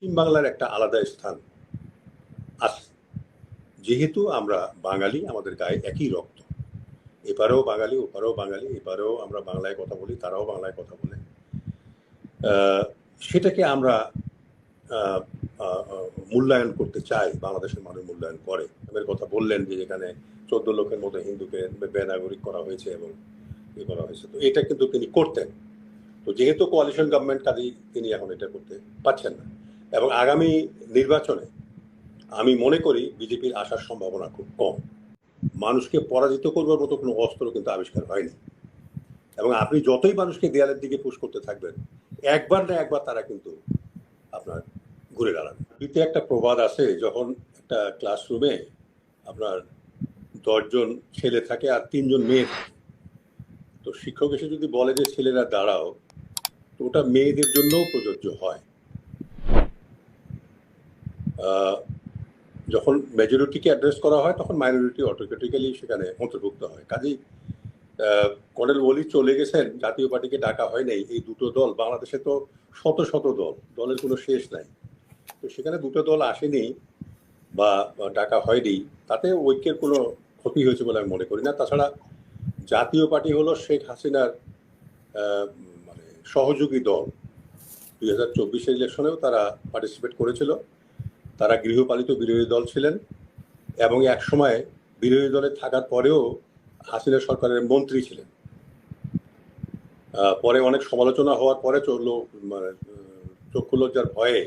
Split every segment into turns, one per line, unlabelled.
পশ্চিম বাংলার একটা আলাদা স্থান আছে। যেহেতু আমরা বাঙালি, আমাদের গায়ে একই রক্ত। এপারেও বাঙালি, ওপারেও বাঙালি, এপারেও আমরা বাংলায় কথা বলি, তারাও বাংলায় কথা বলে। সেটাকে আমরা আহ, আহ, মূল্যায়ন করতে চাই, বাংলাদেশের মানুষ মূল্যায়ন করে। এর কথা বললেন যে যেখানে 14 লক্ষের মতো হিন্দুকে বেনাগরিক করা হয়েছে এবং ইয়ে করা হয়েছে, তো এটা কিন্তু তিনি করতেন। তো যেহেতু কোয়ালিশন গভর্নমেন্ট, কাজেই তিনি এখন এটা করতে পারছেন না। এবং আগামী নির্বাচনে আমি মনে করি বিজেপির আসার সম্ভাবনা খুব কম। মানুষকে পরাজিত করবার মতো কোনো অস্ত্র কিন্তু আবিষ্কার হয়নি। এবং আপনি যতই মানুষকে দেয়ালের দিকে পুশ করতে থাকবেন, একবার না একবার তারা কিন্তু আপনার ঘুরে দাঁড়াবে। আরবিতে একটা প্রবাদ আছে, যখন একটা ক্লাসরুমে আপনার 10 জন ছেলে থাকে আর 3 জন মেয়ে থাকে, তো শিক্ষক এসে যদি বলে যে ছেলেরা দাঁড়াও, তো ওটা মেয়েদের জন্যও প্রযোজ্য হয়। যখন মেজরিটিকে অ্যাড্রেস করা হয় তখন মাইনরিটি অটোমেটিক্যালি সেখানে অন্তর্ভুক্ত হয়। কাজেই কর্নেল ওলি চলে গেছেন, জাতীয় পার্টিকে ডাকা হয় নাই। এই দুটো দল, বাংলাদেশে তো শত শত দল, দলের কোনো শেষ নাই। তো সেখানে দুটো দল আসেনি বা ডাকা হয়নি, তাতে ঐক্যের কোনো ক্ষতি হয়েছে বলে আমি মনে করি না। তাছাড়া জাতীয় পার্টি হলো শেখ হাসিনার মানে সহযোগী দল। 2024 ইলেকশনেও তারা পার্টিসিপেট করেছিল। তারা গৃহপালিত বিরোধী দল ছিলেন এবং এক সময় বিরোধী দলে থাকার পরেও হাসিনা সরকারের মন্ত্রী ছিলেন। পরে অনেক সমালোচনা হওয়ার পরে মানে চক্ষু লজ্জার ভয়ে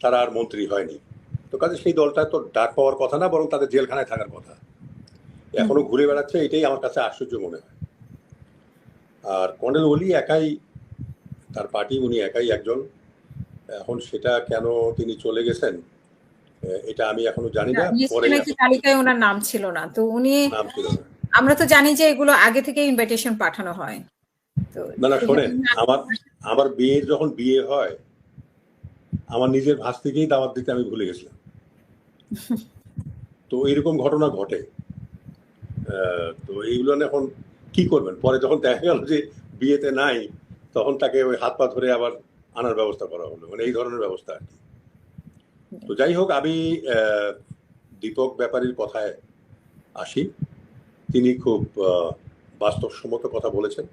তারা আর মন্ত্রী হয়নি। তো কাজে সেই দলটা তো ডাক পাওয়ার কথা না, বরং তাদের জেলখানায় থাকার কথা। এখনো ঘুরে বেড়াচ্ছে, এটাই আমার কাছে আশ্চর্য মনে হয়। আর কর্নেল ওলি একাই, তার পার্টি, উনি একাই একজন। এখন সেটা কেন তিনি চলে গেছেন এটা আমি এখনো জানি না। পরে
নাকি তালিকায় ওনার নাম ছিল না, তো উনি,
নাম ছিল না।
আমরা তো জানি যে এগুলো আগে থেকে ইনভাইটেশন পাঠানো হয়। তো
না না, শোনেন, আমার বিয়ের যখন বিয়ে হয়, আমার নিজের ভাস্তিকেই দাওয়াত দিতে আমি ভুলে গেছিলাম। তো এইরকম ঘটনা ঘটে। তো এইগুলো এখন কি করবেন? পরে যখন দেখা গেল যে বিয়েতে নাই, তখন তাকে ওই হাত পা ধরে আবার আনার ব্যবস্থা করা হলো, মানে এই ধরনের ব্যবস্থা আর কি। তো যাই হোক, আমি দীপক ব্যাপারীর কথায় আসি। তিনি খুব বাস্তবসম্মত কথা বলেছেন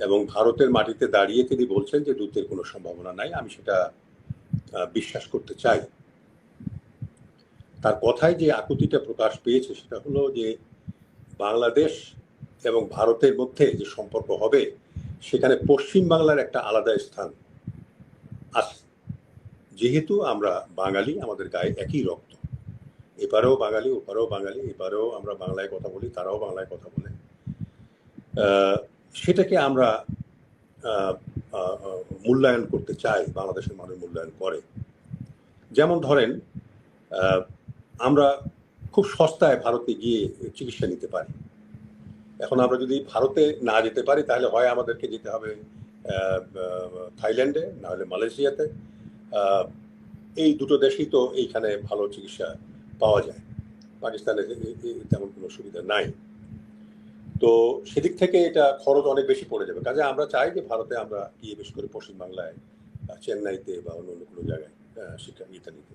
এবং ভারতের মাটিতে দাঁড়িয়ে তিনি বলছেন যে যুদ্ধের কোনো সম্ভাবনা নাই। আমি সেটা বিশ্বাস করতে চাই। তার কথায় যে আকুতিটা প্রকাশ পেয়েছে সেটা হলো যে বাংলাদেশ এবং ভারতের মধ্যে যে সম্পর্ক হবে, সেখানে পশ্চিম বাংলার একটা আলাদা স্থান আছে। যেহেতু আমরা বাঙালি, আমাদের গায়ে একই রক্ত। এপারেও বাঙালি, ওপারেও বাঙালি, এপারেও আমরা বাংলায় কথা বলি, তারাও বাংলায় কথা বলে। সেটাকে আমরা মূল্যায়ন করতে চাই, বাংলাদেশের মানুষ মূল্যায়ন করে। যেমন ধরেন, আমরা খুব সস্তায় ভারতে গিয়ে চিকিৎসা নিতে পারি। এখন আমরা যদি ভারতে না যেতে পারি, তাহলে হয় আমাদেরকে যেতে হবে থাইল্যান্ডে, না হলে মালয়েশিয়াতে। এই দুটো দেশেই তো এইখানে ভালো চিকিৎসা পাওয়া যায়। পাকিস্তানে তেমন কোনো সুবিধা নাই। তো সেদিক থেকে এটা খরচ অনেক বেশি পড়ে যাবে। কাজে আমরা চাই যে ভারতে আমরা গিয়ে, বিশেষ করে পশ্চিমবাংলায়, চেন্নাইতে বা অন্য অন্য কোনো জায়গায় শিক্ষা নিতে।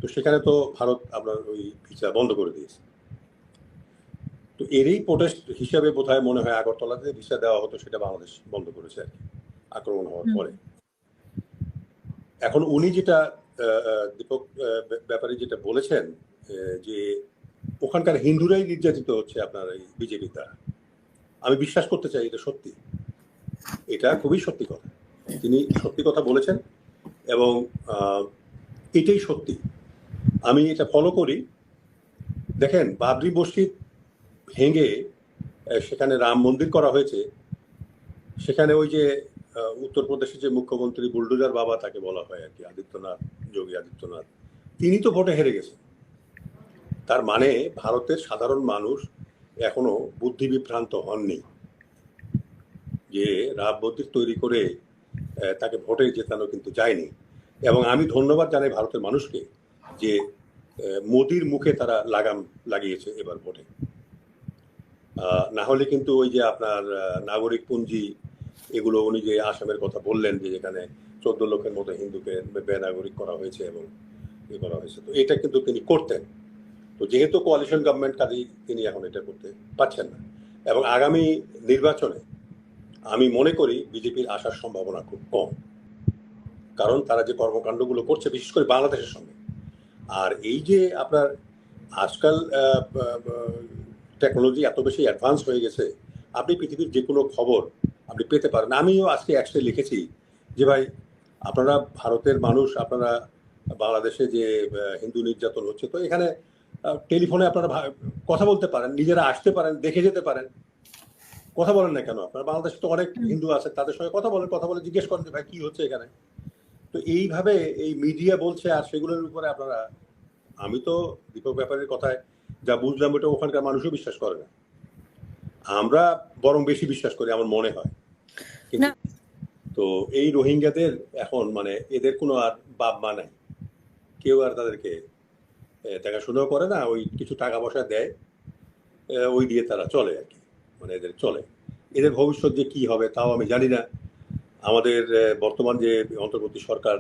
তো সেখানে তো ভারত আপনার ওই ভিসা বন্ধ করে দিয়েছে। তো এরই প্রোটেস্ট হিসাবে বোধহয় মনে হয় আগরতলাতে ভিসা দেওয়া হতো, সেটা বাংলাদেশ বন্ধ করেছে আর কি, আক্রমণ হওয়ার পরে। এখন উনি যেটা, দীপক ব্যাপারী যেটা বলেছেন যে ওখানকার হিন্দুরাই নির্যাতিত হচ্ছে আপনার এই বিজেপি দ্বারা, আমি বিশ্বাস করতে চাই এটা সত্যি। এটা খুবই সত্যি কথা, তিনি সত্যি কথা বলেছেন এবং এটাই সত্যি। আমি এটা ফলো করি। দেখেন, বাবরি মসজিদ ভেঙে সেখানে রাম মন্দির করা হয়েছে। সেখানে ওই যে উত্তরপ্রদেশের যে মুখ্যমন্ত্রী, বুলডোজার বাবা তাকে বলা হয় আর কি, আদিত্যনাথ, যোগী আদিত্যনাথ, তিনি তো ভোটে হেরে গেছেন। তার মানে ভারতের সাধারণ মানুষ এখনো বুদ্ধি বিভ্রান্ত হননি যে রাম মন্দির তৈরি করে তাকে ভোটে জেতানো কিন্তু যায়নি। এবং আমি ধন্যবাদ জানাই ভারতের মানুষকে যে মোদির মুখে তারা লাগাম লাগিয়েছে এবার ভোটে। না হলে কিন্তু ওই যে আপনার নাগরিক পুঞ্জি, এগুলো উনি যে আসামের কথা বললেন যে যেখানে 14 লক্ষের মতো হিন্দুকে বেনাগরিক করা হয়েছে এবং ইয়ে করা হয়েছে। তো এটা কিন্তু তিনি করতেন। তো যেহেতু কোয়ালিশন গভর্নমেন্ট, কাজেই তিনি এখন এটা করতে পারছেন না। এবং আগামী নির্বাচনে আমি মনে করি বিজেপির আসার সম্ভাবনা খুব কম, কারণ তারা যে কর্মকাণ্ডগুলো করছে বিশেষ করে বাংলাদেশের সঙ্গে। আর এই যে আপনার আজকাল টেকনোলজি এত বেশি অ্যাডভান্স হয়ে গেছে, আপনি পৃথিবীর যে কোনো খবর আপনি পেতে পারেন। আমিও আজকে একসাথে লিখেছি যে ভাই, আপনারা ভারতের মানুষ, আপনারা বাংলাদেশে যে হিন্দু নির্যাতন হচ্ছে, তো এখানে টেলিফোনে আপনারা কথা বলতে পারেন, নিজেরা আসতে পারেন, দেখে যেতে পারেন। কথা বলেন না কেন? আপনারা বাংলাদেশে তো অনেক হিন্দু আছে, তাদের সঙ্গে কথা বলে জিজ্ঞেস করেন যে ভাই কি হচ্ছে এখানে। তো এইভাবে এই মিডিয়া বলছে, আর সেগুলোর উপরে আপনারা, আমি তো দীপক ব্যাপারীর কথায় যা বুঝলাম ওটা ওখানকার মানুষও বিশ্বাস করে না, আমরা বরং বেশি বিশ্বাস করি আমার মনে হয়। কিন্তু তো এই রোহিঙ্গাদের এখন মানে এদের কোনো আর বাপ মা নাই, কেউ আর তাদেরকে দেখাশোনাও করে না, ওই কিছু টাকা পয়সা দেয়, ওই দিয়ে তারা চলে আর কি, মানে এদের চলে। এদের ভবিষ্যৎ যে কি হবে তাও আমি জানি না। আমাদের বর্তমান যে অন্তর্বর্তী সরকার,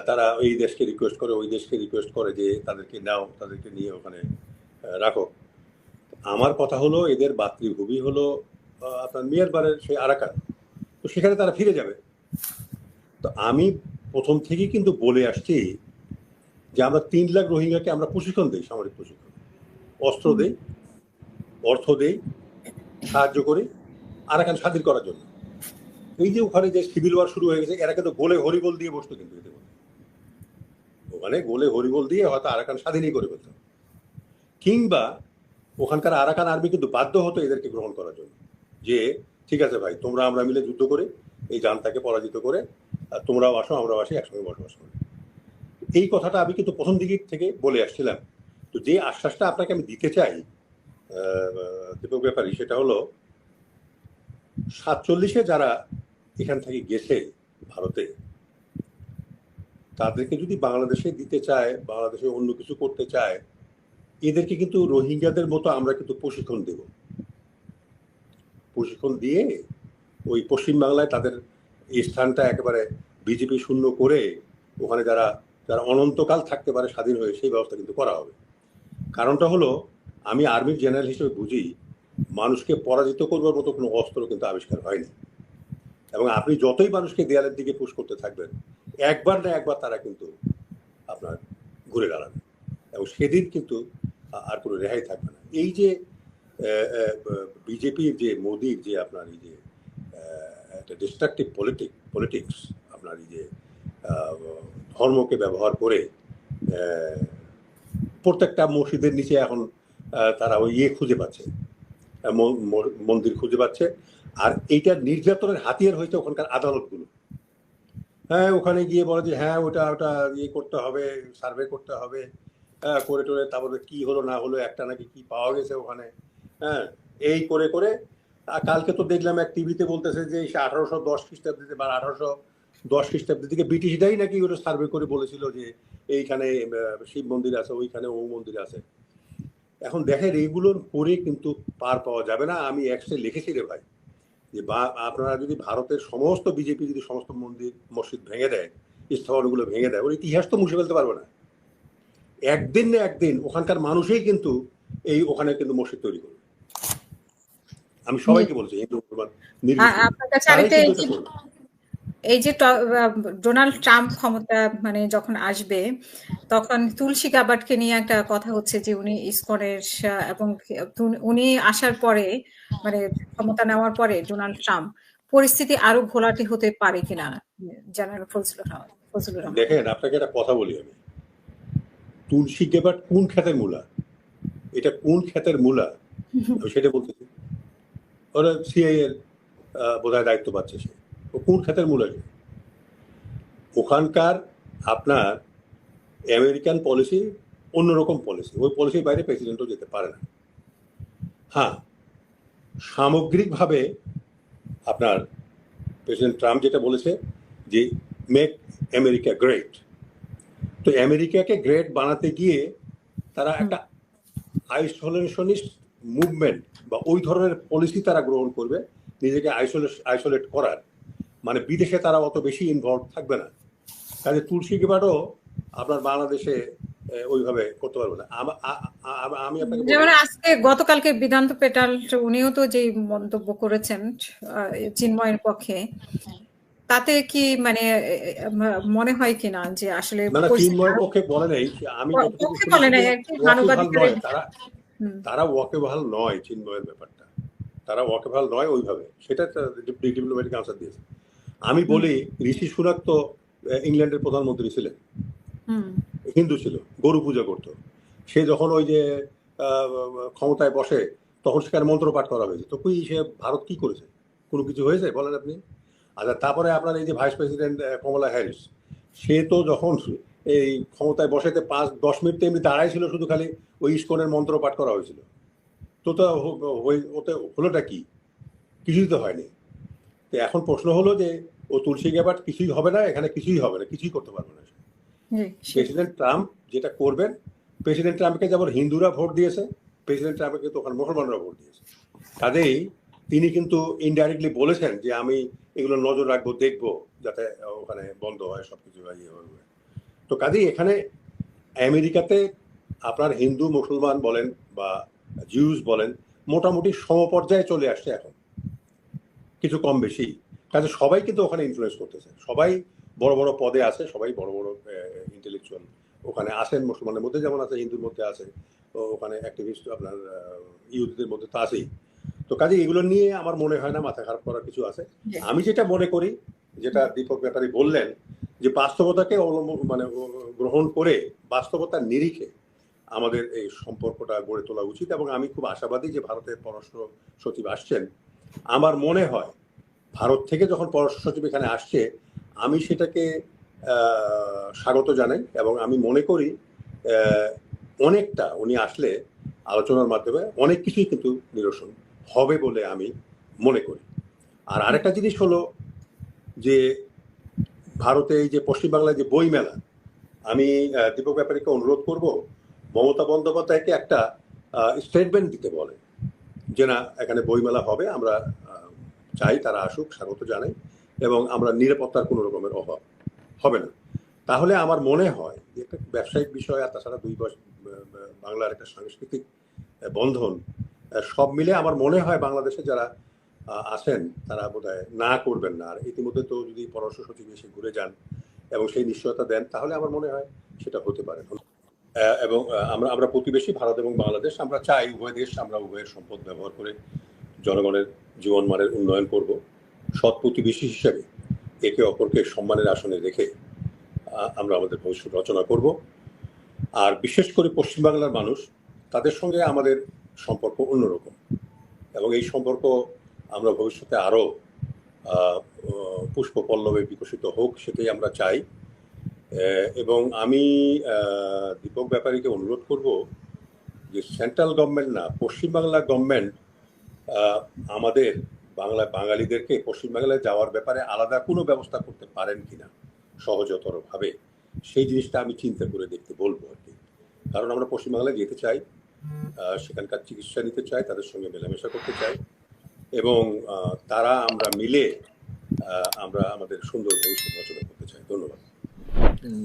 তারা এই দেশকে রিকোয়েস্ট করে, ওই দেশকে রিকোয়েস্ট করে যে তাদেরকে নাও, তাদেরকে নিয়ে ওখানে রাখো। আমার কথা হলো এদের মাতৃভূমি হলো আপনার মিয়ানমারের সেই আরাকান, তো সেখানে তারা ফিরে যাবে। তো আমি প্রথম থেকেই কিন্তু বলে আসছি যে আমরা 3 লাখ রোহিঙ্গাকে আমরা প্রশিক্ষণ দিই, সামরিক প্রশিক্ষণ, অস্ত্র দেই, অর্থ দেই, সাহায্য করি আরাকান স্বাধীন করার জন্য। এই যে ওখানে যে সিভিল ওয়ার শুরু হয়ে গেছে, এরা কিন্তু গোলে হরিবোল দিয়ে বসতো, কিন্তু এতে ওখানে গোলে হরিবোল দিয়ে হয়তো আরাকান স্বাধীনই করে ফেলত, কিংবা ওখানকার আরাকান আর্মি কিন্তু বাধ্য হতো এদেরকে গ্রহণ করার জন্য, যে ঠিক আছে ভাই, তোমরা আমরা মিলে যুদ্ধ করে এই জানতাকে পরাজিত করে তোমরাও আসো, আমরাও আসি, একসঙ্গে বসবাস করি। এই কথাটা আমি কিন্তু প্রথম দিক থেকে বলে আসছিলাম। তো যে আশ্বাসটা আপনাকে আমি দিতে চাই দীপক ব্যাপারী, সেটা হলো 47-এ যারা এখান থেকে গেছে ভারতে, তাদেরকে যদি বাংলাদেশে দিতে চায়, বাংলাদেশে অন্য কিছু করতে চায়, এদেরকে কিন্তু রোহিঙ্গাদের মতো আমরা কিন্তু প্রশিক্ষণ দেব। প্রশিক্ষণ দিয়ে ওই পশ্চিমবাংলায় তাদের এই স্থানটা একেবারে বিজেপি শূন্য করে ওখানে যারা যারা অনন্তকাল থাকতে পারে স্বাধীন হয়ে, সেই ব্যবস্থা কিন্তু করা হবে। কারণটা হলো, আমি আর্মির জেনারেল হিসেবে বুঝি, মানুষকে পরাজিত করবার মতো কোনো অস্ত্র কিন্তু আবিষ্কার হয়নি। এবং আপনি যতই মানুষকে দেয়ালের দিকে পুশ করতে থাকবেন, একবার না একবার তারা কিন্তু আপনার ঘুরে দাঁড়াবে, এবং সেদিন কিন্তু আর কোনো রেহাই থাকবে না। এই যে বিজেপির যে মোদির যে আপনার এই যে একটা ডিস্ট্রাকটিভ পলিটিক্স, আপনার এই যে ধর্মকে ব্যবহার করে প্রত্যেকটা মসজিদের নিচে এখন তারা ওই ইয়ে খুঁজে পাচ্ছে, মন্দির খুঁজে পাচ্ছে। আর এইটার নির্যাতনের হাতিয়ার হয়েছে ওখানকার আদালতগুলো। হ্যাঁ, ওখানে গিয়ে বলে যে হ্যাঁ ওটা ইয়ে করতে হবে, সার্ভে করতে হবে, করে টোরে তারপরে কি হলো না হলো, একটা নাকি কি পাওয়া গেছে ওখানে। হ্যাঁ, এই করে করে কালকে তো দেখলাম এক টিভিতে বলতেছে যে 1810 খ্রিস্টাব্দে বা 1810 খ্রিস্টাব্দের দিকে ব্রিটিশরাই নাকি ওটা সার্ভে করে বলেছিল যে এইখানে শিব মন্দির আছে, ওইখানে ও মন্দির আছে। এখন দেখেন এইগুলোর পরে কিন্তু পার পাওয়া যাবে না। আমি একসাথে লিখেছি রে ভাই, যে বা আপনারা যদি ভারতের সমস্ত বিজেপি যদি সমস্ত মন্দির মসজিদ ভেঙে দেয়, স্থাপনগুলো ভেঙে দেয়, ওর ইতিহাস তো মুছে ফেলতে পারবে না। একদিন না একদিন ওখানকার মানুষই কিন্তু এই ওখানে কিন্তু মসজিদ তৈরি করবে। আমি সবাইকে বলছি, হিন্দু মুসলমান
এই যে ডোনাল্ড ট্রাম্প ক্ষমতা মানে যখন আসবে, তখন তুলসী গাবার্ডকে নিয়ে একটা কথা হচ্ছে যে উনি ইসকনের, এবং উনি আসার পরে মানে ক্ষমতা নেওয়ার পরে ডোনাল্ড ট্রাম্প পরিস্থিতি আরো ঘোলাটে হতে পারে কিনা। জেনারেল ফজলুর রহমান,
দেখেন আপনাকে একটা কথা বলি আমি, তুলসী গাবার্ড কোন ক্ষেতের মূলা, এটা কোন ক্ষেতের মূলা আমি সেটা বলতেছি। ওরা সিআই এর বোধহয় দায়িত্ব পাচ্ছে, সে কোন ক্ষেতের মূলা? ওখানকার আপনার আমেরিকান পলিসি অন্যরকম পলিসি, ওই পলিসির বাইরে প্রেসিডেন্টও যেতে পারে না। হ্যাঁ, সামগ্রিকভাবে আপনার প্রেসিডেন্ট ট্রাম্প যেটা বলেছে যে মেক আমেরিকা গ্রেট, তো আমেরিকাকে গ্রেট বানাতে গিয়ে তারা একটা আইসোলেশনিস্ট মুভমেন্ট বা ওই ধরনের পলিসি তারা গ্রহণ করবে, নিজেকে আইসোলেট করার। মানে বিদেশে তারা অত বেশি ইনভলভ থাকবে না। কাজে তুলসী গেবারও আপনার বাংলাদেশে ওইভাবে করতে পারবে না। আমি আপনাকে
যেমন আজকে গতকালকে বিদান্ত পেটাল উনিও তো যে মন্তব্য করেছেন চিন্ময়ের পক্ষে, তাতে কি মানে মনে হয় কিনা যে আসলে
না চিন্ময়ের পক্ষে বলে নাই, আমি যতটুকু
বলে নাই আর কি, মানবাধিকারের
তারা ওয়াকেবহাল নয় চিন্ময়ের ব্যাপারটা, তারা ওয়াকেবহাল নয় ওইভাবে, সেটা ডিপ্লোম্যাটিক আনসার দিয়েছে। আমি বলি ঋষি সুনাক তো ইংল্যান্ডের প্রধানমন্ত্রী ছিলেন, হিন্দু ছিল, গরু পূজা করতো। সে যখন ওই যে ক্ষমতায় বসে তখন সেখানে মন্ত্র পাঠ করা হয়েছে, তো সে ভারত কি করেছে? কোনো কিছু হয়েছে বলেন আপনি? আচ্ছা, তারপরে আপনার এই যে ভাইস প্রেসিডেন্ট কমলা হ্যারিস, সে তো যখন এই ক্ষমতায় বসাতে 5-10 মিনিট এমনি দাঁড়াই ছিল, শুধু খালি ওই ইস্কনের মন্ত্র পাঠ করা হয়েছিল। তো ওতে হলোটা কি? কিছুই তো হয়নি। তো এখন প্রশ্ন হলো যে ও তুলসী গেবাট কিছুই হবে না, এখানে কিছুই হবে না, কিছুই করতে পারবে না। প্রেসিডেন্ট ট্রাম্প যেটা করবেন, প্রেসিডেন্ট ট্রাম্পকে যেমন হিন্দুরা ভোট দিয়েছে, প্রেসিডেন্ট ট্রাম্পকে কিন্তু ওখানে মুসলমানরা ভোট দিয়েছে। কাজেই তিনি কিন্তু ইনডাইরেক্টলি বলেছেন যে আমি এগুলো নজর রাখবো, দেখবো যাতে ওখানে বন্ধ হয় সবকিছু। তো কাজেই এখানে আমেরিকাতে আপনার হিন্দু মুসলমান বলেন বা জিউস বলেন, মোটামুটি সমপর্যায়ে চলে আসছে এখন, কিছু কম বেশি। কাজে সবাই কিন্তু ওখানে ইনফ্লুয়েন্স করতেছে, সবাই বড় বড় পদে আছে, সবাই বড় বড় ইন্টেলেকচুয়াল ওখানে আছেন। মুসলমানের মধ্যে যেমন আছে, হিন্দুর মধ্যে আছে, ওখানে অ্যাক্টিভিস্ট আপনার ইহুদিদের মধ্যে তো আছেই। তো কাজে এগুলো নিয়ে আমার মনে হয় না মাথা খারাপ করার কিছু আছে। আমি যেটা মনে করি, যেটা দীপক ব্যাপারী বললেন, যে বাস্তবতাকে মানে গ্রহণ করে বাস্তবতার নিরিখে আমাদের এই সম্পর্কটা গড়ে তোলা উচিত। এবং আমি খুব আশাবাদী যে ভারতের পররাষ্ট্র সচিব আসছেন। আমার মনে হয় ভারত থেকে যখন পররাষ্ট্র সচিব এখানে আসছে, আমি সেটাকে স্বাগত জানাই, এবং আমি মনে করি অনেকটা উনি আসলে আলোচনার মাধ্যমে অনেক কিছুই কিন্তু নিরসন হবে বলে আমি মনে করি। আর আরেকটা জিনিস হলো যে ভারতে এই যে পশ্চিমবাংলায় যে বই মেলা, আমি দীপক ব্যাপারীকে অনুরোধ করব মমতা বন্দ্যোপাধ্যায়কে একটা স্টেটমেন্ট দিতে বলে যে না, এখানে বইমেলা হবে, আমরা চাই তারা আসুক, স্বাগত জানাই, এবং আমরা নিরাপত্তার কোনো রকমের অভাব হবে না। তাহলে আমার মনে হয় যে একটা ব্যবসায়িক বিষয়, আর তাছাড়া বাংলার একটা সাংস্কৃতিক বন্ধন, সব মিলে আমার মনে হয় বাংলাদেশে যারা আছেন তারা বোধহয় না করবেন না। আর ইতিমধ্যে তো যদি পররাষ্ট্র সচিব এসে ঘুরে যান এবং সেই নিশ্চয়তা দেন, তাহলে আমার মনে হয় সেটা হতে পারে। এবং আমরা প্রতিবেশী ভারত এবং বাংলাদেশ, আমরা চাই উভয় দেশ, আমরা উভয়ের সম্পদ ব্যবহার করে জনগণের জীবনমানের উন্নয়ন করব। সৎ প্রতিবেশী হিসেবে একে অপরকে সম্মানের আসনে রেখে আমরা আমাদের ভবিষ্যৎ রচনা করব। আর বিশেষ করে পশ্চিমবাংলার মানুষ, তাদের সঙ্গে আমাদের সম্পর্ক অন্যরকম, এবং এই সম্পর্ক আমরা ভবিষ্যতে আরও পুষ্প পল্লবে বিকশিত হোক, সেটাই আমরা চাই। এবং আমি দীপক ব্যাপারীকে অনুরোধ করব যে সেন্ট্রাল গভর্নমেন্ট না, পশ্চিমবাংলা গভর্নমেন্ট আমাদের বাঙালিদেরকে পশ্চিমবাংলায় যাওয়ার ব্যাপারে আলাদা কোনো ব্যবস্থা করতে পারেন কিনা সহজতরভাবে, সেই জিনিসটা আমি চিন্তা করে দেখতে বলবো আর কি। কারণ আমরা পশ্চিমবাংলায় যেতে চাই, সেখানকার চিকিৎসা নিতে চাই, তাদের সঙ্গে মেলামেশা করতে চাই, এবং তারা আমরা মিলে আমরা আমাদের সুন্দর ভবিষ্যৎ রচনা করতে চাই। ধন্যবাদ।